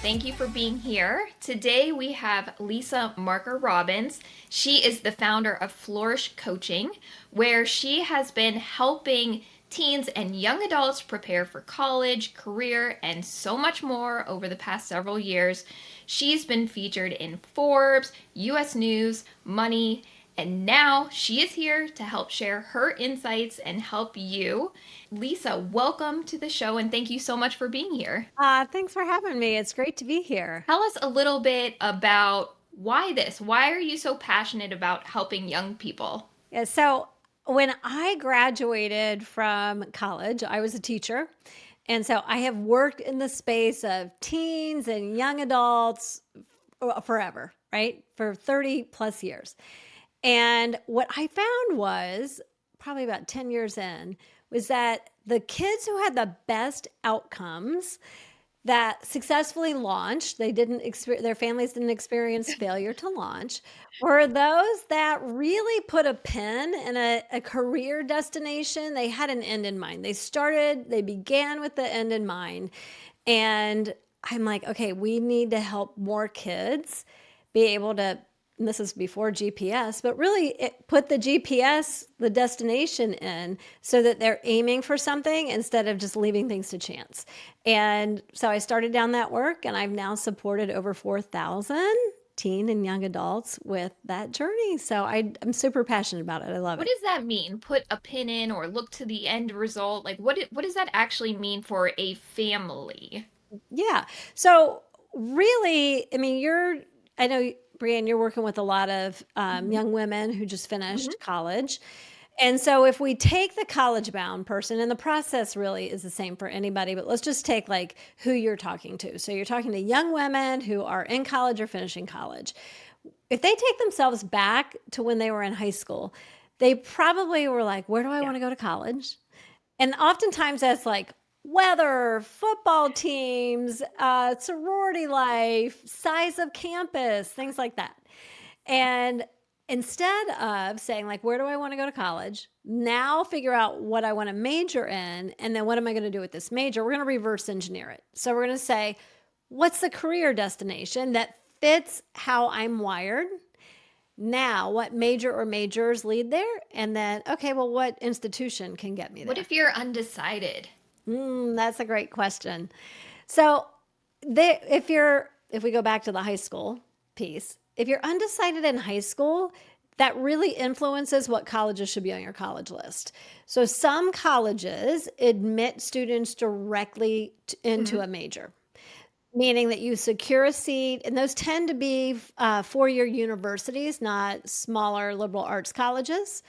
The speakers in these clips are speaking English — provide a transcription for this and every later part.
Thank you for being here. Today we have Lisa Marker Robbins. She is the founder of Flourish Coaching, where she has been helping teens and young adults prepare for college, career, and so much more over the past several years. She's been featured in Forbes, US News, Money, and now she is here to help share her insights and help you. Lisa, welcome to the show and thank you so much for being here. Thanks for having me. It's great to be here. Tell us a little bit about why this. Why are you so passionate about helping young people? Yeah, so when I graduated from college, I was a teacher. And so I have worked in the space of teens and young adults forever, right? For 30 plus years. And what I found was probably about 10 years in was that the kids who had the best outcomes that successfully launched, their families didn't experience failure to launch, were those that really put a pin in a career destination. They had an end in mind. They began with the end in mind. And I'm like, okay, we need to help more kids be able to, and this is before GPS, but really put the GPS, the destination in so that they're aiming for something instead of just leaving things to chance. And so I started down that work and I've now supported over 4,000 teen and young adults with that journey. So I'm super passionate about it. I love What it. does that mean? Put a pin in or look to the end result? Like what does that actually mean for a family? Yeah. So really, I mean, I know, Brianne, you're working with a lot of Mhm. young women who just Mhm. finished college. And so if we take the college bound person, and the process really is the same for anybody, but let's just take like who you're talking to. So you're talking to young women who are in college or finishing college. If they take themselves back to when they were in high school, they probably were like, where do I Yeah. want to go to college? And oftentimes that's like weather, football teams, sorority life, size of campus, things like that. And instead of saying, like, where do I want to go to college? Now figure out what I want to major in. And then what am I going to do with this major? We're going to reverse engineer it. So we're going to say, what's the career destination that fits how I'm wired? Now, what major or majors lead there? And then, okay, well, what institution can get me What there? if you're undecided? That's a great question. So, if we go back to the high school piece, if you're undecided in high school, that really influences what colleges should be on your college list. So, some colleges admit students directly into Mhm. a major, meaning that you secure a seat, and those tend to be 4 year universities, not smaller liberal arts colleges.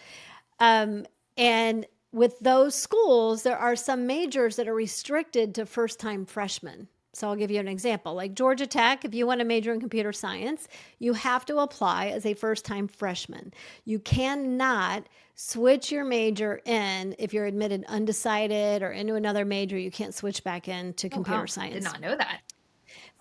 And with those schools, there are some majors that are restricted to first time freshmen. So I'll give you an example. Like Georgia Tech, if you want to major in computer science, you have to apply as a first time freshman. You cannot switch your major in if you're admitted undecided or into another major. You can't switch back into Oh computer wow, did science. not know that.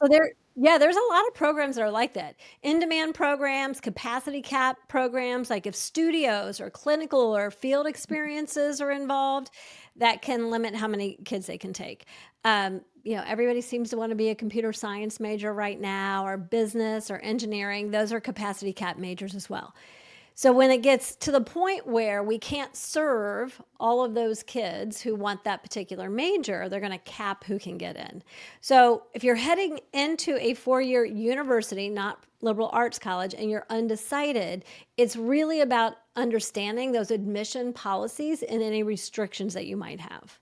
So yeah, there's a lot of programs that are like that. In-demand programs, capacity cap programs, like if studios or clinical or field experiences are involved, that can limit how many kids they can take. Everybody seems to want to be a computer science major right now, or business or engineering. Those are capacity cap majors as well. So when it gets to the point where we can't serve all of those kids who want that particular major, they're going to cap who can get in. So if you're heading into a 4 year university, not liberal arts college, and you're undecided, it's really about understanding those admission policies and any restrictions that you might have.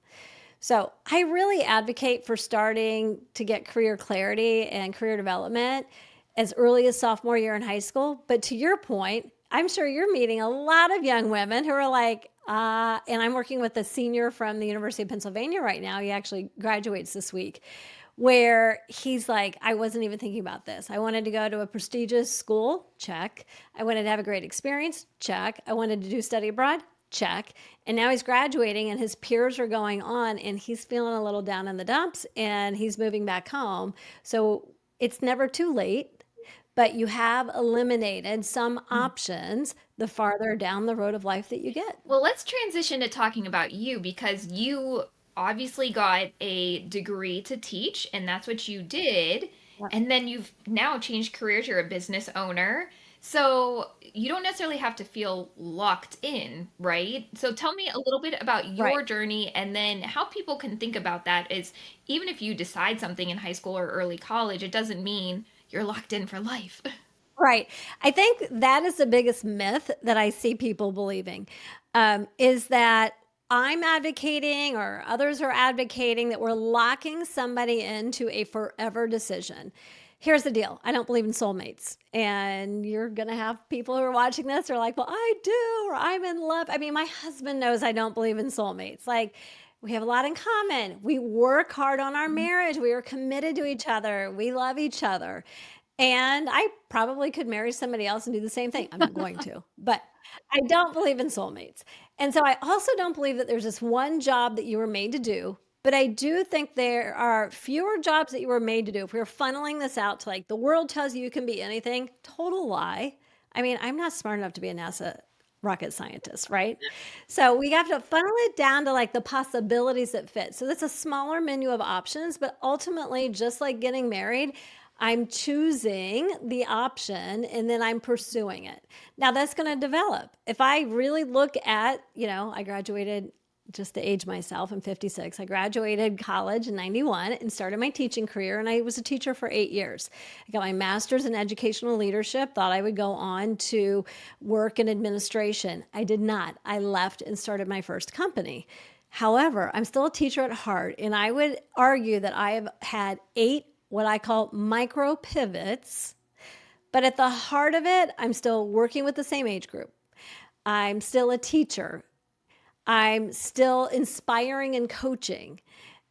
So I really advocate for starting to get career clarity and career development as early as sophomore year in high school. But to your point, I'm sure you're meeting a lot of young women who are like, and I'm working with a senior from the University of Pennsylvania right now. He actually graduates this week, where he's like, I wasn't even thinking about this. I wanted to go to a prestigious school, check. I wanted to have a great experience, check. I wanted to do study abroad, check. And now he's graduating and his peers are going on and he's feeling a little down in the dumps and he's moving back home. So it's never too late, but you have eliminated some options the farther down the road of life that you get. Well, let's transition to talking about you because you obviously got a degree to teach, and that's what you did. And then you've now changed careers. You're a business owner. So you don't necessarily have to feel locked in, right? So tell me a little bit about Right. your journey and then how people can think about that is even if you decide something in high school or early college, it doesn't mean you're locked in for life. Right. I think that is the biggest myth that I see people believing, is that I'm advocating or others are advocating that we're locking somebody into a forever decision. Here's the deal. I don't believe in soulmates. And you're going to have people who are watching this are like, well, I do, or I'm in love. I mean, my husband knows I don't believe in soulmates. Like, we have a lot in common. We work hard on our marriage. We are committed to each other. We love each other. And I probably could marry somebody else and do the same thing. I'm not going to, but I don't believe in soulmates. And so I also don't believe that there's this one job that you were made to do. But I do think there are fewer jobs that you were made to do. If we we're funneling this out to like the world tells you you can be anything, total lie. I mean, I'm not smart enough to be a NASA rocket scientist, right? So we have to funnel it down to like the possibilities that fit. So that's a smaller menu of options, but ultimately, just like getting married, I'm choosing the option and then I'm pursuing it. Now that's going to develop. If I really look at, I graduated just to age myself, I'm 56. I graduated college in 91 and started my teaching career, and I was a teacher for 8 years. I got my master's in educational leadership, thought I would go on to work in administration. I did not. I left and started my first company. However, I'm still a teacher at heart, and I would argue that I have had 8 what I call micro pivots, but at the heart of it, I'm still working with the same age group. I'm still a teacher. I'm still inspiring and coaching.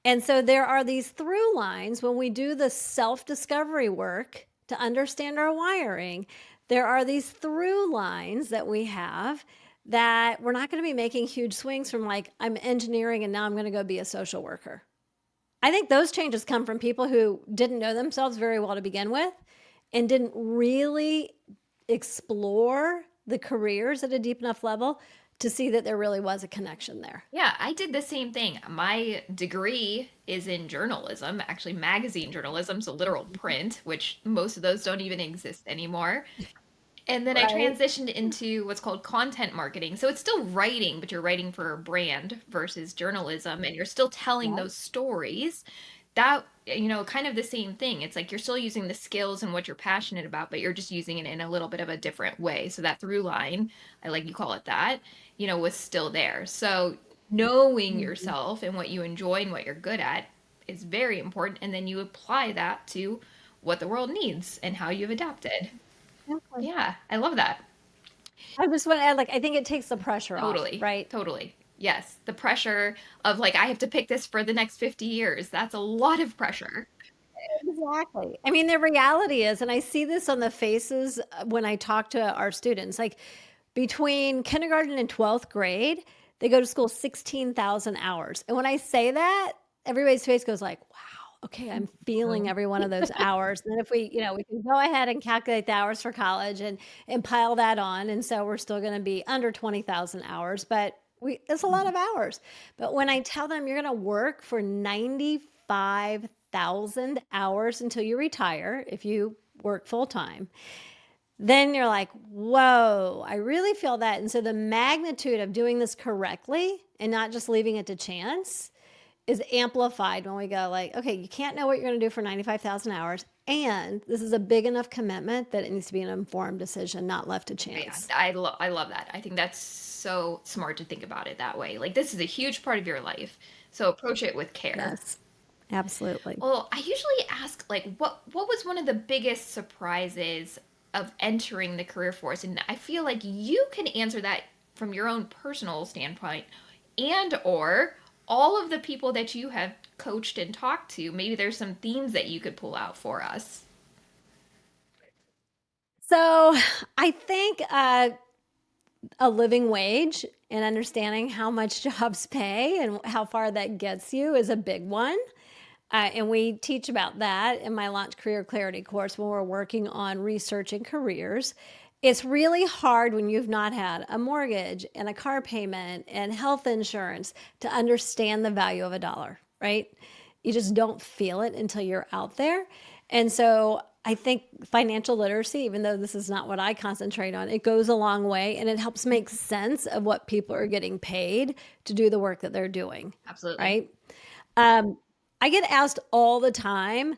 And so there are these through lines when we do the self discovery work to understand our wiring. There are these through lines that we have that we're not going to be making huge swings from like, I'm engineering and now I'm going to go be a social worker. I think those changes come from people who didn't know themselves very well to begin with and didn't really explore the careers at a deep enough level to see that there really was a connection there. Yeah, I did the same thing. My degree is in journalism, actually magazine journalism, so literal print, which most of those don't even exist anymore. And then I Right. transitioned into what's called content marketing. So it's still writing, but you're writing for a brand versus journalism, and you're still telling Yeah. those stories. That, kind of the same thing. It's like you're still using the skills and what you're passionate about, but you're just using it in a little bit of a different way. So that through line, I like you call it that, was still there. So knowing Mhm. yourself and what you enjoy and what you're good at is very important. And then you apply that to what the world needs and how you've adapted. Exactly. Yeah, I love that. I just want to add, like, I think it takes the pressure off, Totally. right? Totally. Yes. The pressure of like, I have to pick this for the next 50 years. That's a lot of pressure. Exactly. I mean, the reality is, and I see this on the faces when I talk to our students, like between kindergarten and 12th grade, they go to school 16,000 hours. And when I say that, everybody's face goes like, wow, okay, I'm feeling Mhm. every one of those hours. And then if we can go ahead and calculate the hours for college and pile that on. And so we're still going to be under 20,000 hours, but it's a lot of hours. But when I tell them you're going to work for 95,000 hours until you retire, if you work full time, then you're like, whoa, I really feel that. And so the magnitude of doing this correctly and not just leaving it to chance is amplified when we go like, okay, you can't know what you're going to do for 95,000 hours. And this is a big enough commitment that it needs to be an informed decision, not left to Yeah, chance. I love that. I think that's so smart to think about it that way. Like this is a huge part of your life. So approach it with care. Yes, absolutely. Well, I usually ask like what was one of the biggest surprises of entering the career force? And I feel like you can answer that from your own personal standpoint and or all of the people that you have coached and talked to. Maybe there's some themes that you could pull out for us. So I think a living wage and understanding how much jobs pay and how far that gets you is a big one. And we teach about that in my Launch Career Clarity course when we're working on researching careers. It's really hard when you've not had a mortgage and a car payment and health insurance to understand the value of a dollar, right? You just don't feel it until you're out there. And so I think financial literacy, even though this is not what I concentrate on, it goes a long way and it helps make sense of what people are getting paid to do the work that they're doing, Absolutely. right? Um, I get asked all the time,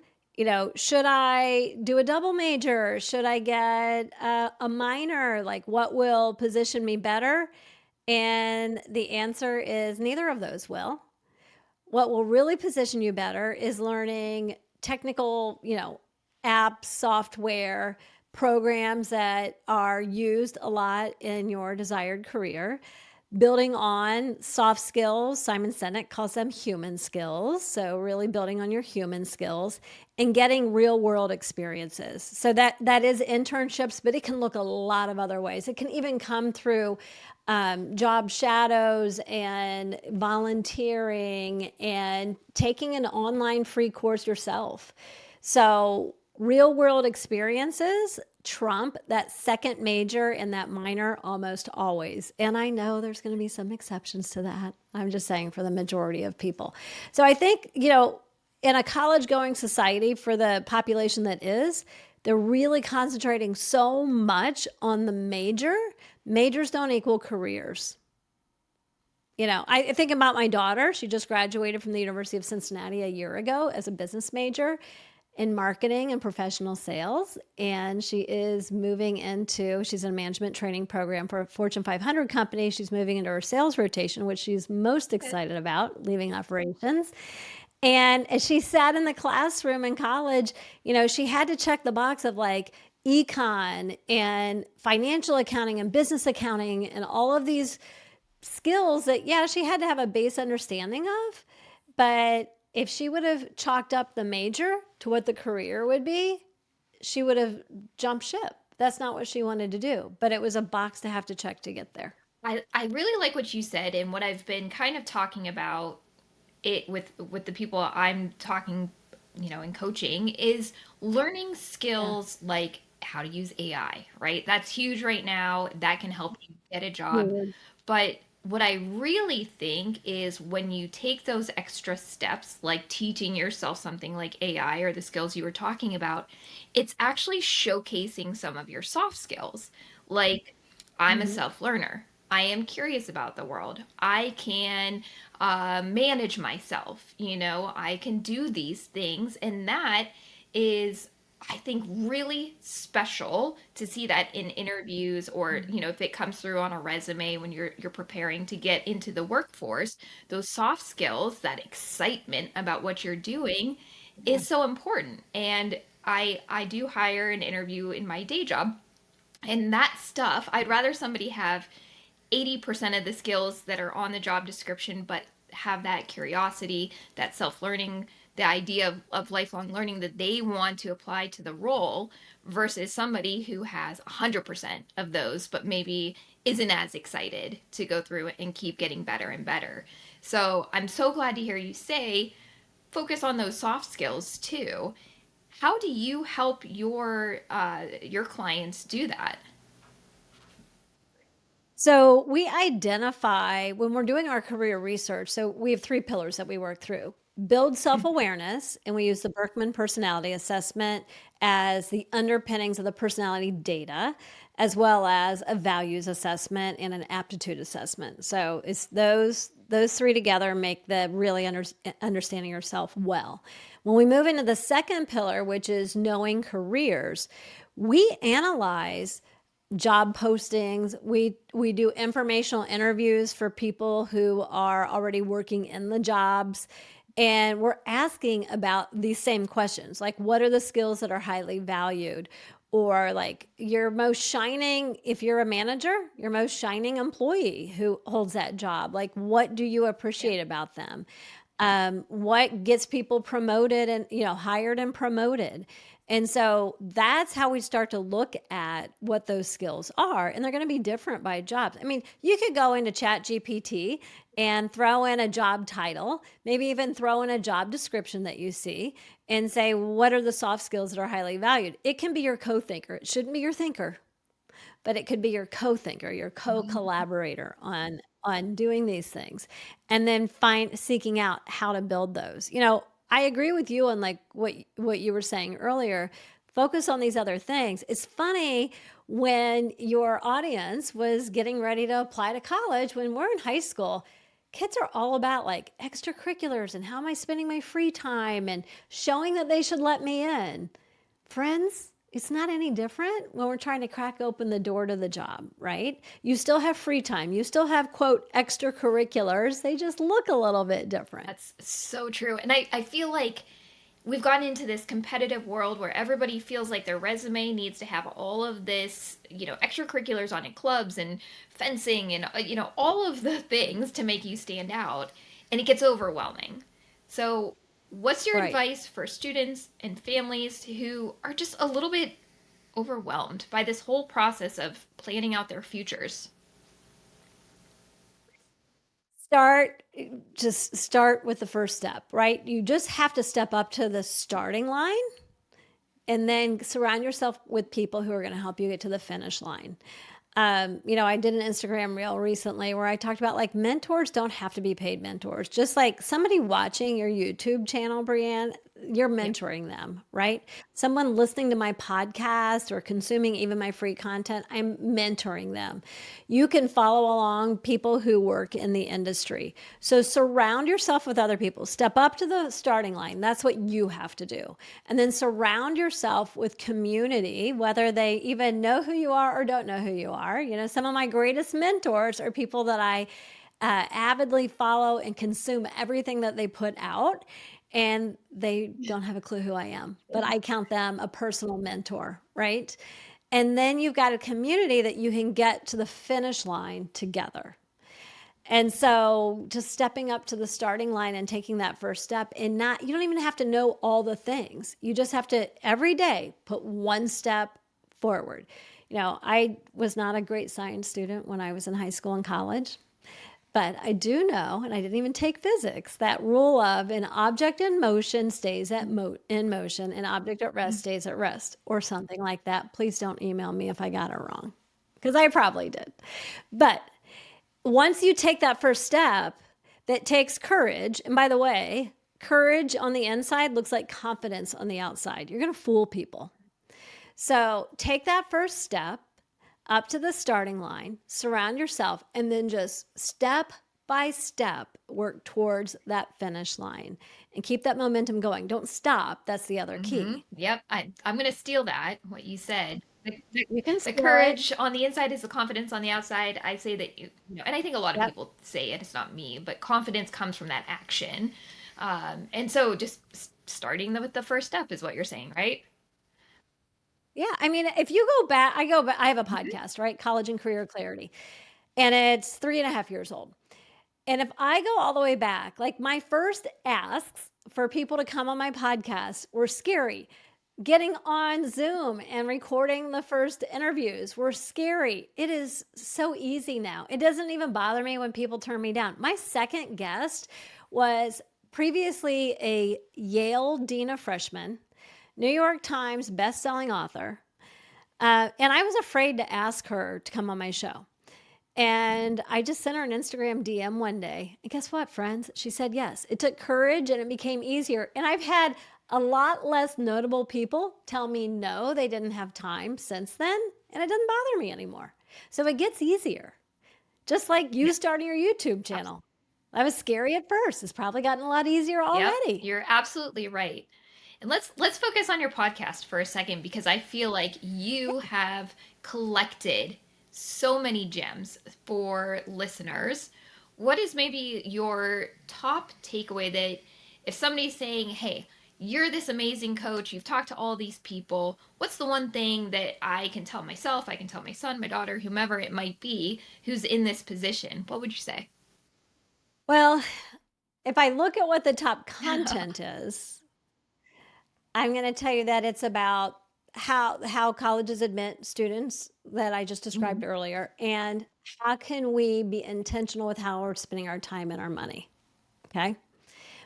should I do a double major? Should I get a minor? Like, what will position me better? And the answer is neither of those will. What will really position you better is learning technical, apps, software, programs that are used a lot in your desired career, building on soft skills. Simon Sinek calls them human skills. So really building on your human skills and getting real world experiences. So that is internships, but it can look a lot of other ways. It can even come through job shadows and volunteering and taking an online free course yourself. So real world experiences trump that second major and that minor almost always. And I know there's going to be some exceptions to that. I'm just saying for the majority of people. So I think, in a college going society for the population that is, they're really concentrating so much on the major. Majors don't equal careers. I think about my daughter. She just graduated from the University of Cincinnati a year ago as a business major in marketing and professional sales. And she's in a management training program for a Fortune 500 company. She's moving into her sales rotation, which she's most Okay. excited about, leaving operations. And as she sat in the classroom in college, she had to check the box of like econ and financial accounting and business accounting and all of these skills that, yeah, she had to have a base understanding of. But if she would have chalked up the major to what the career would be, she would have jumped ship. That's not what she wanted to do, but it was a box to have to check to get there. I really like what you said, and what I've been kind of talking about it with the people I'm talking, in coaching, is learning Yeah. skills like how to use AI, right? That's huge right now. That can help you get a job. Huge. But what I really think is when you take those extra steps, like teaching yourself something like AI or the skills you were talking about, it's actually showcasing some of your soft skills. Like, I'm a Mhm. self learner. I am curious about the world. I can manage myself. I can do these things. And that is, I think, really special to see that in interviews, or if it comes through on a resume when you're preparing to get into the workforce. Those soft skills, that excitement about what you're doing, Yeah. is so important. And I do hire and interview in my day job, and that stuff, I'd rather somebody have 80% of the skills that are on the job description, but have that curiosity, that self learning, the idea of lifelong learning that they want to apply to the role, versus somebody who has 100% of those, but maybe isn't as excited to go through it and keep getting better and better. So I'm so glad to hear you say focus on those soft skills too. How do you help your clients do that? So we identify when we're doing our career research. So we have three pillars that we work through: build self awareness, and we use the Berkman Personality Assessment as the underpinnings of the personality data, as well as a values assessment and an aptitude assessment. So it's those three together make the really understanding yourself well. When we move into the second pillar, which is knowing careers, we analyze job postings. We do informational interviews for people who are already working in the jobs. And we're asking about these same questions, like what are the skills that are highly valued? Or like your most shining, if you're a manager, your most shining employee who holds that job. Like what do you Yeah. appreciate about them? What gets people promoted and hired and promoted. And so that's how we start to look at what those skills are, and they're going to be different by jobs. I mean, you could go into Chat GPT and throw in a job title, maybe even throw in a job description that you see, and say what are the soft skills that are highly valued. It can be your co-thinker. It shouldn't be your thinker, but it could be your co-thinker, your co-collaborator on doing these things, and then seeking out how to build those. I agree with you on like what you were saying earlier. Focus on these other things. It's funny when your audience was getting ready to apply to college when we're in high school. Kids are all about like extracurriculars and how am I spending my free time and showing that they should let me in. Friends, it's not any different when we're trying to crack open the door to the job, right? You still have free time. You still have, quote, extracurriculars. They just look a little bit different. That's so true. And I feel like we've gotten into this competitive world where everybody feels like their resume needs to have all of this, extracurriculars on it, clubs and fencing and, all of the things to make you stand out. And it gets overwhelming. So, what's your Right. advice for students and families who are just a little bit overwhelmed by this whole process of planning out their futures? Start, just start with the first step, right? You just have to step up to the starting line and then surround yourself with people who are going to help you get to the finish line. I did an Instagram reel recently where I talked about like mentors don't have to be paid mentors. Just like somebody watching your YouTube channel, Brienne, you're Yep. mentoring them, right? Someone listening to my podcast or consuming even my free content, I'm mentoring them. You can follow along people who work in the industry. So surround yourself with other people. Step up to the starting line. That's what you have to do. And then surround yourself with community, whether they even know who you are or don't know who you are. Some of my greatest mentors are people that I avidly follow and consume everything that they put out. And they don't have a clue who I am, but I count them a personal mentor, right? And then you've got a community that you can get to the finish line together. And so just stepping up to the starting line and taking that first step and you don't even have to know all the things. You just have to every day put one step forward. I was not a great science student when I was in high school and college, but I do know, and I didn't even take physics, that rule of an object in motion stays in motion, an object at rest stays at rest, or something like that. Please don't email me if I got it wrong, because I probably did. But once you take that first step, that takes courage. And by the way, courage on the inside looks like confidence on the outside. You're going to fool people. So take that first step up to the starting line, surround yourself, and then just step by step work towards that finish line and keep that momentum going. Don't stop. That's the other key. Yep. I'm going to steal that, what you said. You can The steal it. courage on the inside is the confidence on the outside. I say that, and I think a lot of Yep. people say it, it's not me, but confidence comes from that action. And so just starting with the first step is what you're saying, right? Yeah. I mean, if you go back, I have a Mhm. podcast, right? College and Career Clarity, and it's 3.5 years old. And if I go all the way back, like my first asks for people to come on my podcast were scary. Getting on Zoom and recording the first interviews were scary. It is so easy now. It doesn't even bother me when people turn me down. My second guest was previously a Yale Dean of Freshmen, New York Times bestselling author. And I was afraid to ask her to come on my show. And I just sent her an Instagram DM one day. And guess what, friends? She said yes. It took courage and it became easier. And I've had a lot less notable people tell me no, they didn't have time since then. And it doesn't bother me anymore. So it gets easier. Just like you Yep. starting your YouTube channel. That was scary at first. It's probably gotten a lot easier Yep, already. you're absolutely right. And let's focus on your podcast for a second because I feel like you have collected so many gems for listeners. What is maybe your top takeaway that if somebody's saying, "Hey, you're this amazing coach, you've talked to all these people, what's the one thing that I can tell myself, I can tell my son, my daughter, whomever it might be, who's in this position?" What would you say? Well, if I look at what the top content is, I'm going to tell you that it's about how colleges admit students that I just described Mhm. earlier, and how can we be intentional with how we're spending our time and our money. Okay.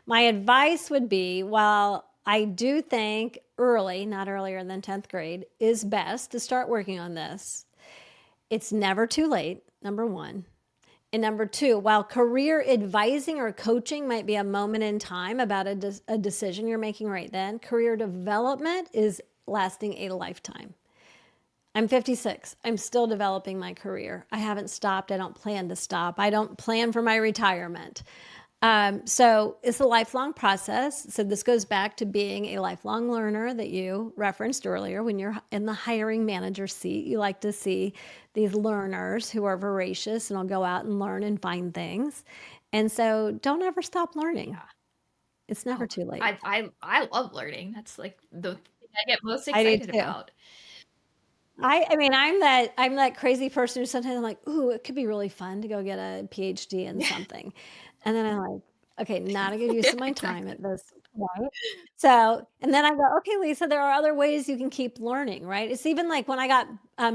My advice would be while I do think early, not earlier than 10th grade, is best to start working on this, it's never too late, number one. And number two, while career advising or coaching might be a moment in time about a decision you're making right then, career development is lasting a lifetime. I'm 56. I'm still developing my career. I haven't stopped. I don't plan to stop. I don't plan for my retirement. So it's a lifelong process. So this goes back to being a lifelong learner that you referenced earlier. When you're in the hiring manager seat, you like to see these learners who are voracious and will go out and learn and find things. And so don't ever stop learning. Yeah. It's never Oh, too late. I love learning. That's like the thing I get most I do excited too. about. I mean, I'm that crazy person who sometimes I'm like, ooh, it could be really fun to go get a PhD in something. And then I'm like, okay, not a good use Yeah, of my time exactly. at this point. So, and then I go, okay, Lisa, there are other ways you can keep learning, right? It's even like when I got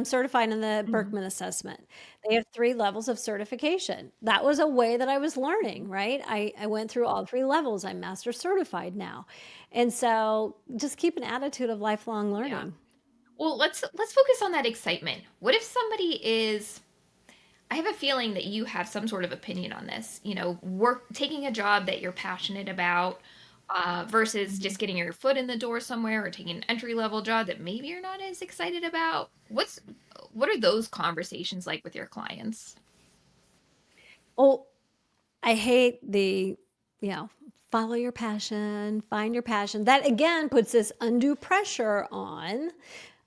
certified in the Mhm. Berkman assessment, they have 3 levels of certification. That was a way that I was learning, right? I went through all 3 levels. I'm master certified now. And so just keep an attitude of lifelong Yeah. learning. Well, let's focus on that excitement. What if somebody is I have a feeling that you have some sort of opinion on this, work taking a job that you're passionate about versus just getting your foot in the door somewhere or taking an entry level job that maybe you're not as excited about. What are those conversations like with your clients? Oh, I hate the, you know, follow your passion, find your passion. That again puts this undue pressure on.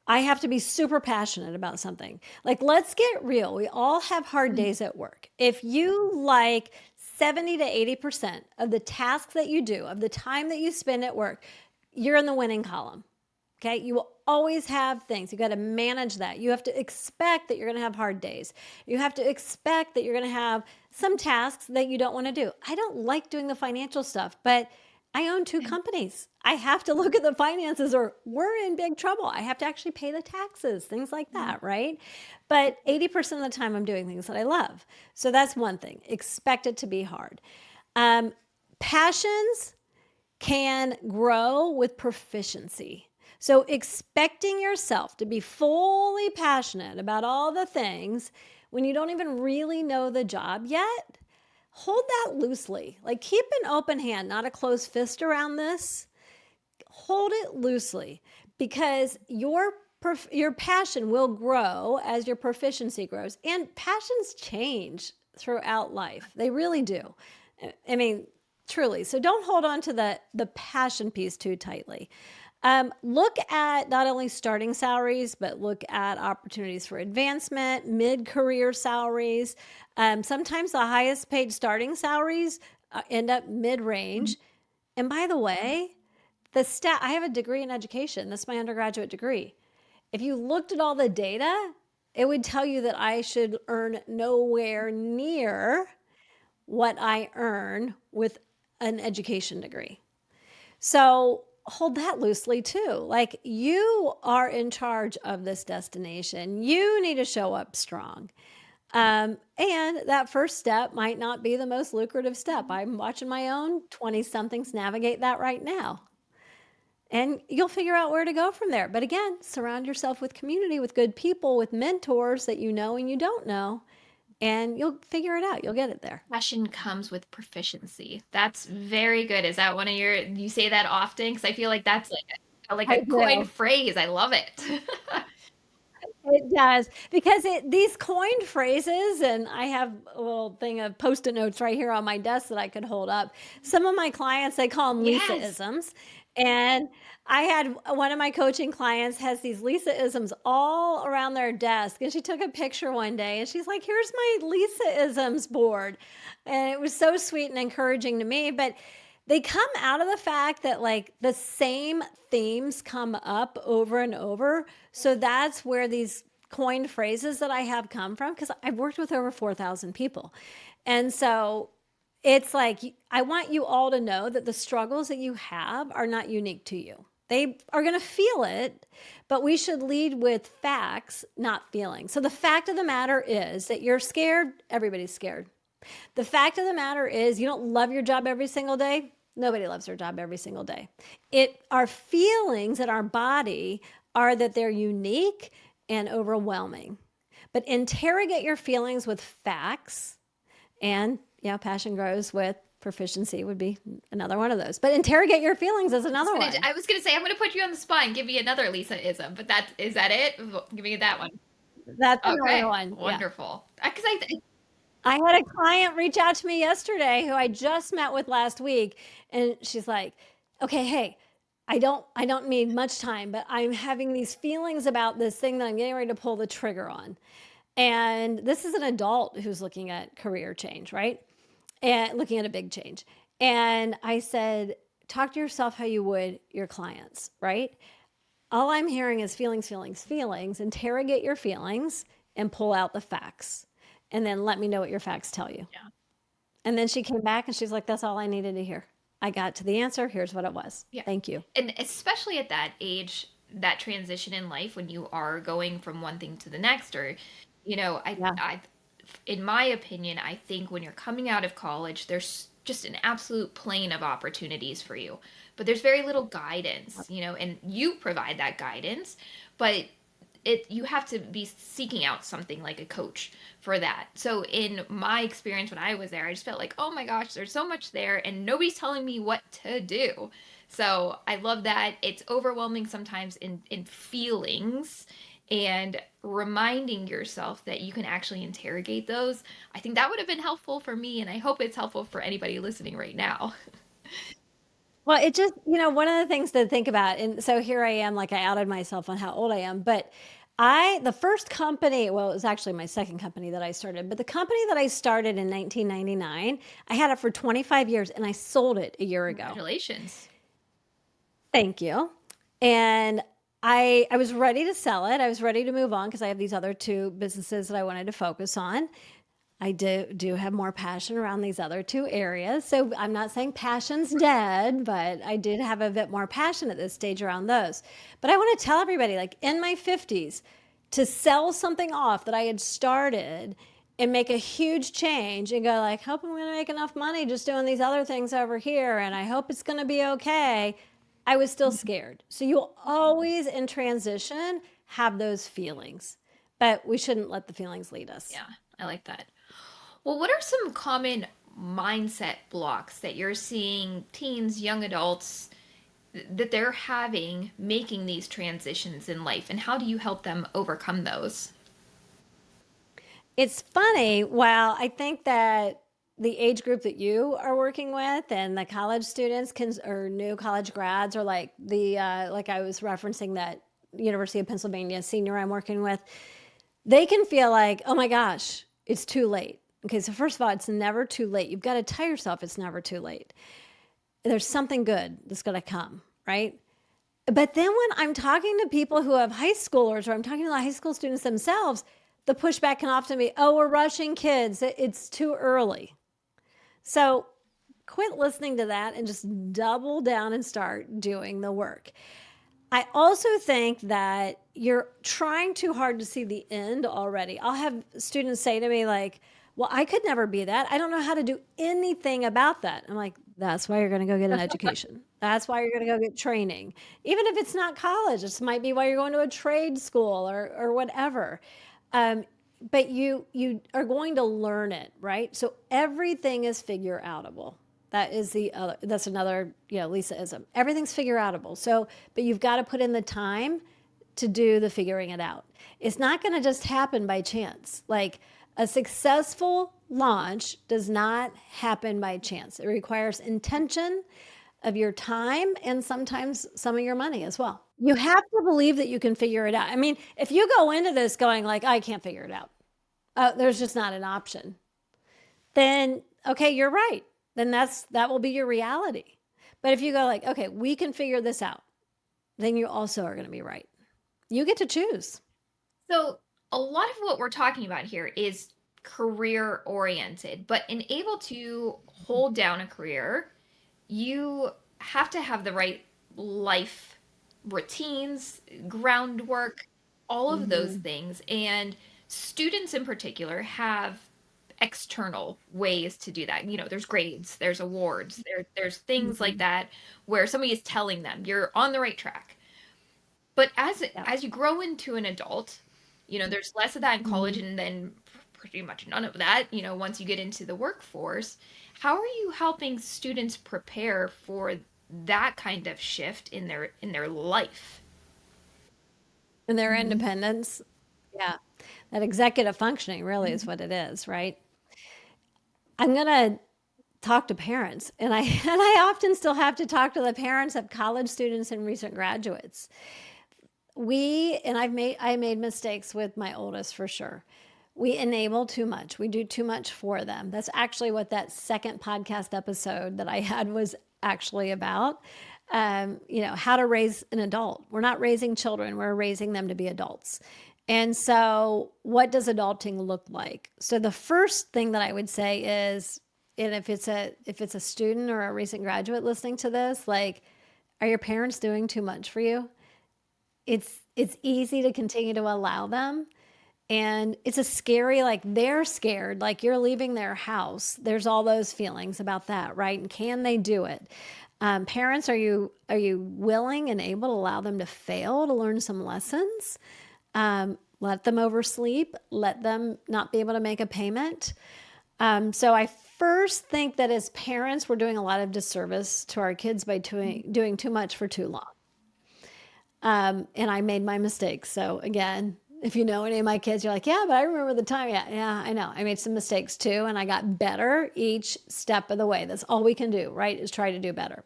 I have to be super passionate about something. Like, let's get real. We all have hard Mhm. days at work. If you like 70 to 80% of the tasks that you do, of the time that you spend at work, you're in the winning column. Okay. You will always have things. You got to manage that. You have to expect that you're going to have hard days. You have to expect that you're going to have some tasks that you don't want to do. I don't like doing the financial stuff, but I own 2 companies. I have to look at the finances or we're in big trouble. I have to actually pay the taxes, things like that, right? But 80% of the time, I'm doing things that I love. So that's one thing. Expect it to be hard. Um, Passions can grow with proficiency. So, expecting yourself to be fully passionate about all the things when you don't even really know the job yet, hold that loosely. Like, keep an open hand, not a closed fist around this. Hold it loosely because your passion will grow as your proficiency grows, and passions change throughout life. They really do. I mean, truly. So don't hold on to the passion piece too tightly. Look at not only starting salaries, but look at opportunities for advancement, mid-career salaries. Sometimes the highest paid starting salaries end up mid-range. And by the way, I have a degree in education. That's my undergraduate degree. If you looked at all the data, it would tell you that I should earn nowhere near what I earn with an education degree. So hold that loosely too. Like, you are in charge of this destination. You need to show up strong. And that first step might not be the most lucrative step. I'm watching my own 20 somethings navigate that right now. And you'll figure out where to go from there. But again, surround yourself with community, with good people, with mentors that you know and you don't know, and you'll figure it out. You'll get it there. Passion comes with proficiency. That's very good. Is that one of you say that often? Because I feel like that's like I a coined do. phrase. I love it. It does because these coined phrases, and I have a little thing of post-it notes right here on my desk that I could hold up. Some of my clients, they call them Yes. Lisa-isms, and I had one of my coaching clients has these Lisa-isms all around their desk, and she took a picture one day, and she's like, "Here's my Lisa-isms board," and it was so sweet and encouraging to me, but they come out of the fact that like the same themes come up over and over. So that's where these coined phrases that I have come from because I've worked with over 4,000 people. And so it's like, I want you all to know that the struggles that you have are not unique to you. They are going to feel it, but we should lead with facts, not feelings. So the fact of the matter is that you're scared. Everybody's scared. The fact of the matter is, you don't love your job every single day. Nobody loves their job every single day. Our feelings in our body are that they're unique and overwhelming. But interrogate your feelings with facts, And, passion grows with proficiency would be another one of those. But interrogate your feelings is another one. I was gonna say I'm gonna put you on the spot and give you another Lisa-ism, but is that it? Give me that one. That's another Okay, one. Yeah. wonderful. Because I had a client reach out to me yesterday who I just met with last week, and she's like, "Okay, hey, I don't need much time, but I'm having these feelings about this thing that I'm getting ready to pull the trigger on." And this is an adult who's looking at career change, right? And looking at a big change. And I said, "Talk to yourself how you would your clients, right? All I'm hearing is feelings, feelings, feelings. Interrogate your feelings and pull out the facts. And then let me know what your facts tell you." yeah, And then she came back and she's like, "That's all I needed to hear. I got to the answer. Here's what it was. yeah, Thank you." and especially at that age, that transition in life when you are going from one thing to the next, or Yeah. in my opinion, I think when you're coming out of college, there's just an absolute plane of opportunities for you. But there's very little guidance, and you provide that guidance, but you have to be seeking out something like a coach for that. So in my experience when I was there, I just felt like, oh my gosh, there's so much there and nobody's telling me what to do. So I love that. It's overwhelming sometimes in feelings, and reminding yourself that you can actually interrogate those. I think that would have been helpful for me, and I hope it's helpful for anybody listening right now. Well, it just, one of the things to think about, and so here I am, like I outed myself on how old I am, but the first company, well, it was actually my second company that I started, but the company that I started in 1999, I had it for 25 years and I sold it a year ago. Congratulations. Thank you. And I was ready to sell it. I was ready to move on because I have these other two businesses that I wanted to focus on. I do have more passion around these other two areas. So I'm not saying passion's dead, but I did have a bit more passion at this stage around those. But I want to tell everybody, like in my 50s, to sell something off that I had started and make a huge change and go like, hope I'm going to make enough money just doing these other things over here, and I hope it's going to be okay. I was still scared. So you'll always in transition have those feelings, but we shouldn't let the feelings lead us. Yeah, I like that. Well, what are some common mindset blocks that you're seeing teens, young adults, that they're having making these transitions in life, and how do you help them overcome those? It's funny. Well, I think that the age group that you are working with and the college students or new college grads, or like like I was referencing that University of Pennsylvania senior I'm working with, they can feel like, oh my gosh, it's too late. Okay, so first of all, it's never too late. You've got to tell yourself it's never too late. There's something good that's going to come, right? But then when I'm talking to people who have high schoolers, or I'm talking to the high school students themselves, the pushback can often be, oh, we're rushing kids. It's too early. So quit listening to that and just double down and start doing the work. I also think that you're trying too hard to see the end already. I'll have students say to me, like, well, I could never be that. I don't know how to do anything about that. I'm like, that's why you're going to go get an education. That's why you're going to go get training. Even if it's not college, this might be why you're going to a trade school or whatever. Um, but you are going to learn it, right? So everything is figure outable. That's another, Lisa-ism. Everything's figure outable. So, but you've got to put in the time to do the figuring it out. It's not going to just happen by chance. Like a successful launch does not happen by chance. It requires intention of your time and sometimes some of your money as well. You have to believe that you can figure it out. I mean, if you go into this going like, I can't figure it out, there's just not an option, then okay, you're right. Then that will be your reality. But if you go like, okay, we can figure this out, then you also are going to be right. You get to choose. So, a lot of what we're talking about here is career oriented, but in able to hold down a career, you have to have the right life routines, groundwork, all of those Mm-hmm. things. And students in particular have external ways to do that. There's grades, there's awards, there's things like Mm-hmm. that where somebody is telling them you're on the right track. But as Yeah. as you grow into an adult, there's less of that in college, Mm-hmm. and then pretty much none of that, once you get into the workforce. How are you helping students prepare for that kind of shift in their life? And their independence. Yeah. That executive functioning really is what it is, right? I'm going to talk to parents, and I and I often still have to talk to the parents of college students and recent graduates. I made mistakes with my oldest for sure. We enable too much. We do too much for them. That's actually what that second podcast episode that I had was actually about. How to raise an adult. We're not raising children, we're raising them to be adults. And so, what does adulting look like? So, the first thing that I would say is, and if it's a student or a recent graduate listening to this, like, are your parents doing too much for you? It's easy to continue to allow them, and it's a scary, like, they're scared, like, you're leaving their house. There's all those feelings about that, right? And can they do it? Parents, are you willing and able to allow them to fail to learn some lessons? Let them oversleep, let them not be able to make a payment. So I first think that as parents, we're doing a lot of disservice to our kids by doing too much for too long. And I made my mistakes. So again, if you know any of my kids, you're like, yeah, but I remember the time. Yeah, yeah, I know. I made some mistakes too, and I got better each step of the way. That's all we can do, right? Is try to do better.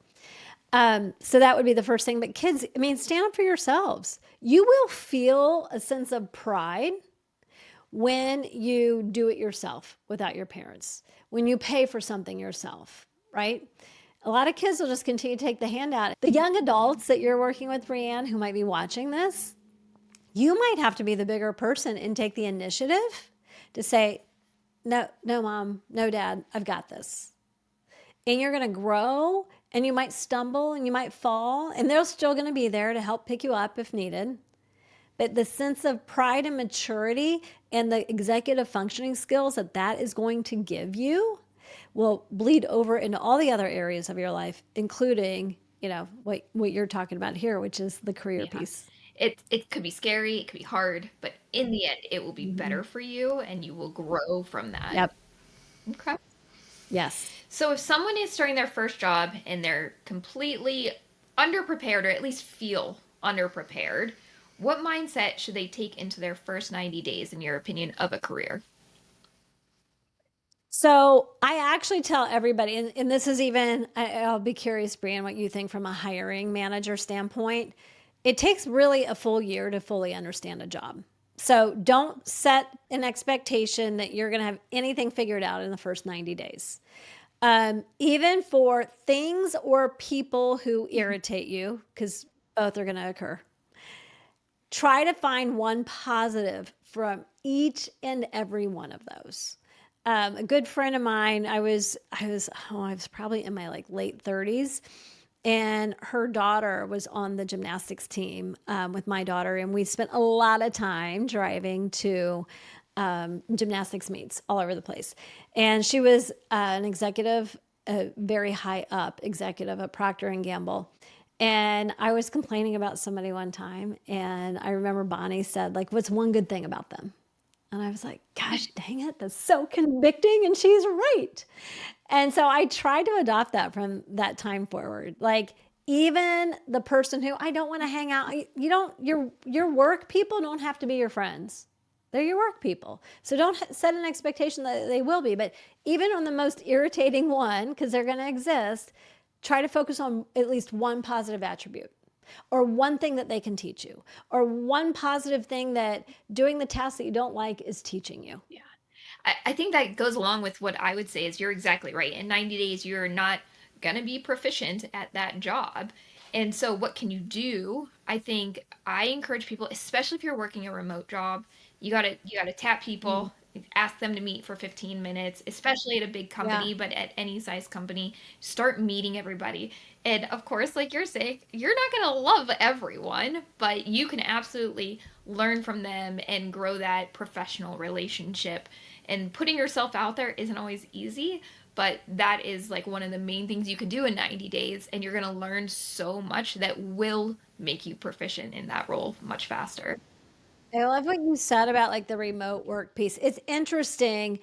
So that would be the first thing. But kids, I mean, stand up for yourselves. You will feel a sense of pride when you do it yourself without your parents, when you pay for something yourself, right? A lot of kids will just continue to take the handout. The young adults that you're working with, Brianne, who might be watching this, you might have to be the bigger person and take the initiative to say, no, no, mom, no, dad, I've got this. And you're going to grow, and you might stumble and you might fall, and they're still going to be there to help pick you up if needed. But the sense of pride and maturity and the executive functioning skills that that is going to give you will bleed over into all the other areas of your life, including, what you're talking about here, which is the career Yeah. piece. It could be scary, it could be hard, but in the end, it will be Mm-hmm. better for you and you will grow from that. Yep. Okay. Yes. So if someone is starting their first job and they're completely underprepared or at least feel underprepared, what mindset should they take into their first 90 days, in your opinion, of a career? So I actually tell everybody, and this is even, I'll be curious, Brian, what you think from a hiring manager standpoint. It takes really a full year to fully understand a job. So don't set an expectation that you're going to have anything figured out in the first 90 days. Even for things or people who irritate you, because both are going to occur, try to find one positive from each and every one of those. A good friend of mine, I was probably in my like late 30s, and her daughter was on the gymnastics team with my daughter, and we spent a lot of time driving to gymnastics meets all over the place. And she was an executive, a very high up executive at Procter and Gamble. And I was complaining about somebody one time, and I remember Bonnie said, like, what's one good thing about them? And I was like, gosh, dang it, that's so convicting. And she's right. And so I tried to adopt that from that time forward. Like, even the person who I don't want to hang out, your work people don't have to be your friends. They're your work people. So don't set an expectation that they will be. But even on the most irritating one, because they're going to exist, try to focus on at least one positive attribute, or one thing that they can teach you, or one positive thing that doing the task that you don't like is teaching you. Yeah. I think that goes along with what I would say is you're exactly right. In 90 days, you're not going to be proficient at that job. And so, what can you do? I think I encourage people, especially if you're working a remote job, you gotta tap Mm. people, ask them to meet for 15 minutes, especially at a big Yeah. company, but at any size company, start meeting everybody. And of course, like you're saying, you're not gonna love everyone, but you can absolutely learn from them and grow that professional relationship. And putting yourself out there isn't always easy, but that is like one of the main things you can do in 90 days, and you're going to learn so much that will make you proficient in that role much faster. I love what you said about like the remote work piece. It's interesting.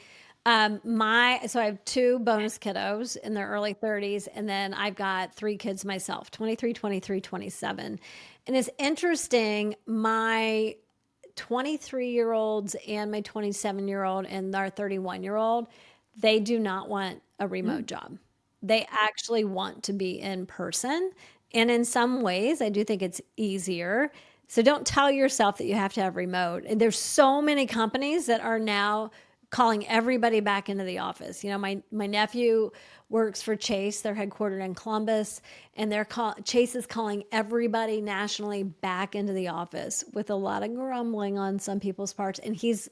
So I have two bonus kiddos in their early 30s, and then I've got three kids myself, 23, 23, 27. And it's interesting, my 23-year-olds and my 27-year-old and our 31-year-old, they do not want a remote Mm. job. They actually want to be in person. And in some ways, I do think it's easier. So don't tell yourself that you have to have remote. And there's so many companies that are now calling everybody back into the office. You know, my nephew works for Chase. They're headquartered in Columbus, and Chase is calling everybody nationally back into the office with a lot of grumbling on some people's parts. And he's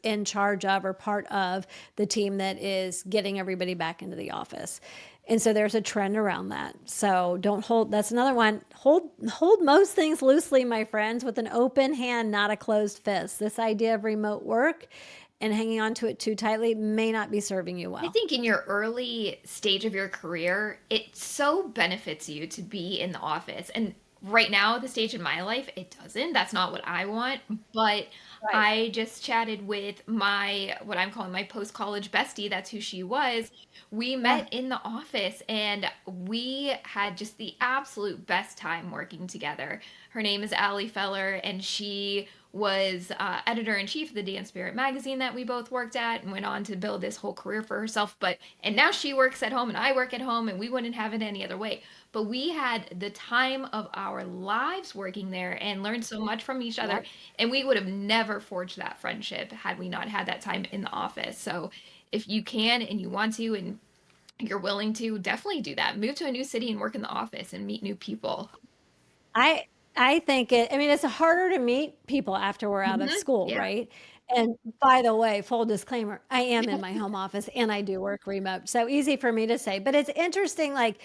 in charge of or part of the team that is getting everybody back into the office. And so there's a trend around that. So don't hold, that's another one. Hold most things loosely, my friends, with an open hand, not a closed fist. This idea of remote work and hanging on to it too tightly may not be serving you I well. think in your early stage of your career, it so benefits you to be in the office. And right now, at the stage in my life, it doesn't. That's not what I want. But Right. I just chatted with what I'm calling my post-college bestie. That's who she was. We Yeah. met in the office and we had just the absolute best time working together. Her name is Allie Feller, and she was editor in chief of the Dance Spirit magazine that we both worked at, and went on to build this whole career for herself. And now she works at home and I work at home, and we wouldn't have it any other way. But we had the time of our lives working there and learned so much from each other. Yep. And we would have never forged that friendship had we not had that time in the office. So if you can and you want to and you're willing to, definitely do that. Move to a new city and work in the office and meet new people. I I think I mean, it's harder to meet people after we're out of Hmm. school, Yeah. right? And by the way, full disclaimer, I am in my home office and I do work remote. So easy for me to say. But it's interesting, like,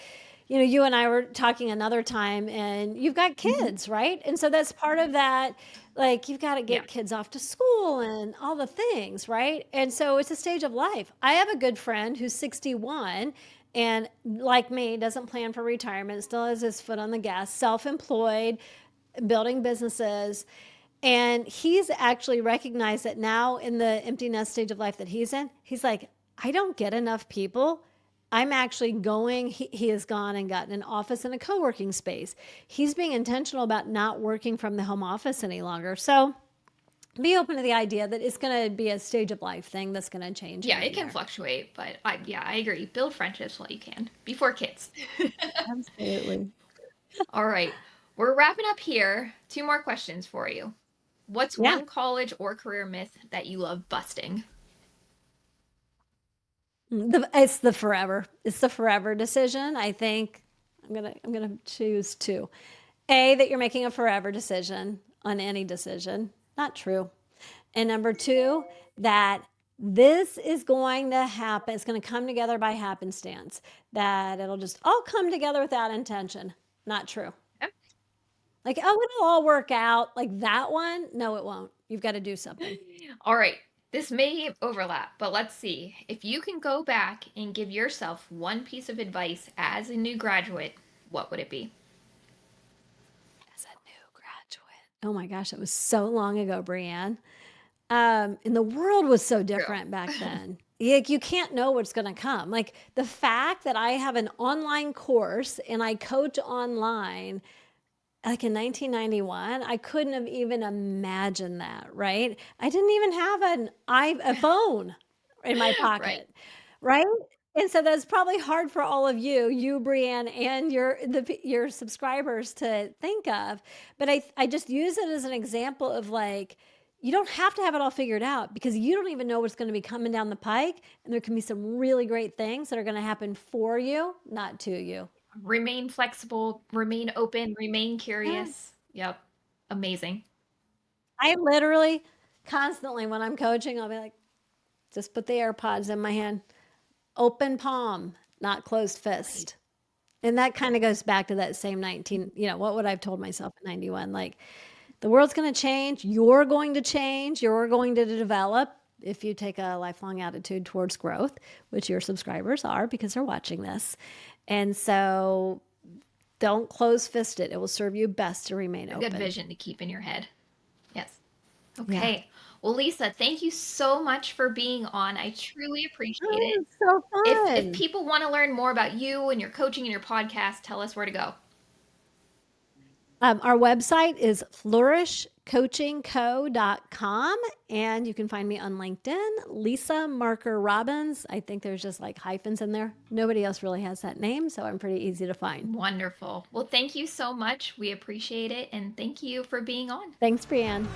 you know, you and I were talking another time and you've got Hmm. kids, right? And so that's part of that. Like, you've got to Yeah. get kids off to school and all the things, right? And so it's a stage of life. I have a good friend who's 61 and, like me, doesn't plan for retirement, still has his foot on the gas, self employed, building businesses. And he's actually recognized that now in the empty nest stage of life that he's in, he's like, I don't get enough people. I'm actually going, he has gone and gotten an office and a co working space. He's being intentional about not working from the home office any longer. So be open to the idea that it's going to be a stage of life thing that's going to change Yeah, here it and can there. fluctuate, but yeah, I agree. Build friendships while you can before kids. Absolutely. All right, we're wrapping up here. Two more questions for you. What's Yeah. one college or career myth that you love busting? It's the forever. It's the forever decision. I think I'm gonna choose two. A, that you're making a forever decision on any decision. Not true. And number two, that this is going to happen. It's going to come together by happenstance. That it'll just all come together without intention. Not true. Yep. Like, oh, it'll all work out. Like that one. No, it won't. You've got to do something. All right, this may overlap, but let's see. If you can go back and give yourself one piece of advice as a new graduate, what would it be? As a new graduate. Oh my gosh, it was so long ago, Brienne. And the world was so different back True. then. Like, you can't know what's going to come. Like, the fact that I have an online course and I coach online, like in 1991, I couldn't have even imagined that, right? I didn't even have a phone in my Right. pocket, right? And so that's probably hard for all of you, Brienne, and your subscribers to think of. But I just use it as an example of like, you don't have to have it all figured out because you don't even know what's going to be coming down the pike, and there can be some really great things that are going to happen for you, not to you. Remain flexible, remain open, remain Yeah. curious. Yep. Amazing. I literally constantly when I'm coaching, I'll be like, just put the AirPods in my hand, open palm, not closed Right. fist. And that kind of goes back to that same 19, what would I have told myself in 91? Like, the world's going to change. You're going to change. You're going to develop if you take a lifelong attitude towards growth, which your subscribers are because they're watching this. And so don't close fist it. It will serve you best to remain A good open. vision to keep in your head. Yes. Yeah. Okay. Well, Lisa, thank you so much for being on. I truly appreciate Oh, it. it's so If fun. people want to learn more about you and your coaching and your podcast, tell us where to go. Our website is flourishcoachingco.com, and you can find me on LinkedIn, Lisa Marker Robbins. I think there's just like hyphens in there. Nobody else really has that name, so I'm pretty easy to find. Wonderful. Well, thank you so much. We appreciate it. And thank you for being on. Thanks, Brianne.